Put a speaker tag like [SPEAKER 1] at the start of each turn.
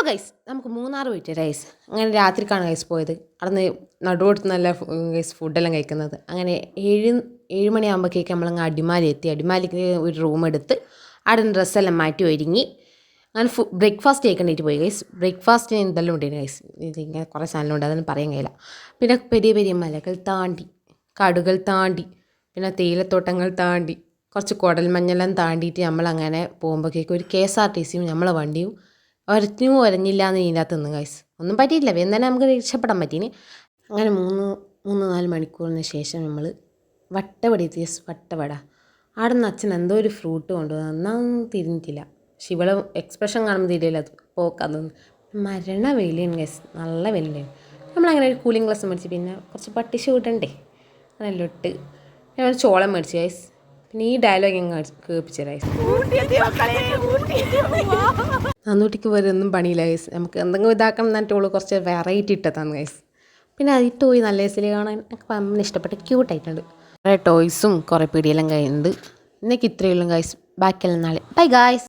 [SPEAKER 1] Guys നമുക്ക് മൂന്നാർ പോയിട്ട് guys അങ്ങനെ രാത്രിക്കാണ് ഗൈസ് പോയത്. അവിടെ നിന്ന് നടുവെടുത്ത് നല്ല ഗൈസ് ഫുഡെല്ലാം കഴിക്കുന്നത്. അങ്ങനെ 7 മണിയാകുമ്പോഴേക്ക് നമ്മളങ്ങ് അടിമാലി എത്തി. അടിമാലിക്ക് ഒരു റൂം എടുത്ത് അവിടെ നിന്ന് ഡ്രസ്സെല്ലാം മാറ്റി ഒരുങ്ങി അങ്ങനെ ബ്രേക്ക്ഫാസ്റ്റ് കഴിക്കേണ്ടിയിട്ട് പോയി ഗൈസ്. ബ്രേക്ക്ഫാസ്റ്റിന് എന്തെല്ലാം ഉണ്ടായിരുന്നു ഗൈസ്. ഇതിങ്ങനെ കുറേ സാധനമുണ്ട്, അതൊന്നും പറയാൻ കഴിയില്ല. പിന്നെ പെരിയ പെരിയ മലകൾ താണ്ടി, കാടുകൾ താണ്ടി, പിന്നെ തേയിലത്തോട്ടങ്ങൾ താണ്ടി, കുറച്ച് കുടൽമഞ്ഞെല്ലാം താണ്ടിയിട്ട് നമ്മളങ്ങനെ പോകുമ്പോഴേക്കും ഒരു KSRTC നമ്മളെ വണ്ടിയും ഒരഞ്ഞില്ല എന്ന് ഇതിനകത്ത് നിന്ന് ഗൈസ്. ഒന്നും പറ്റിയിട്ടില്ല, വേഗം തന്നെ നമുക്ക് രക്ഷപ്പെടാൻ പറ്റീന്. അങ്ങനെ 3-4 മണിക്കൂറിന് ശേഷം നമ്മൾ വട്ടവട എത്തി. വട്ടവട അവിടെ നിന്ന് അച്ഛൻ എന്തോ ഒരു ഫ്രൂട്ട് കൊണ്ടുവന്നു. ഒന്നും തിരിഞ്ഞിട്ടില്ല. പക്ഷെ ഇവിടെ എക്സ്പ്രഷൻ കാണുമ്പോൾ തിരിയില്ല, അത് പോക്കാതൊന്നും. മരണ വെയിലാണ് ഗൈസ്, നല്ല വെയിലുണ്ടായിരുന്നു. നമ്മളങ്ങനെ ഒരു കൂളിംഗ് ഗ്ലാസ് മേടിച്ച്, പിന്നെ കുറച്ച് പട്ടിഷ് ഇടണ്ടേ, അതെല്ലാം ഇട്ട് ഞങ്ങൾ ചോളം മേടിച്ച് ഗൈസ്. പിന്നെ ഈ ഡയലോഗ് ഞാൻ കേൾപ്പിച്ചു ഗൈസ്. നന്നൂട്ടിക്ക് വരെ ഒന്നും പണിയില്ല ഗൈസ്. നമുക്ക് എന്തെങ്കിലും ഇതാക്കണം എന്നിട്ട് ഓള് കുറച്ച് വെറൈറ്റി ഇട്ടതാണ് ഗൈസ്. പിന്നെ അതിട്ട് പോയി നല്ല രസത്തിൽ കാണാൻ എനിക്ക് അമ്മ ഇഷ്ടപ്പെട്ട ക്യൂട്ടായിട്ടുണ്ട്. കുറേ ടോയ്സും കുറേ പിടിയെല്ലാം കഴിയുന്നുണ്ട്. ഇന്നേക്ക് ഇത്രയേ ഉള്ളൂ ഗൈസ്. ബാക്കിയെല്ലാം നാളെ. Bye guys.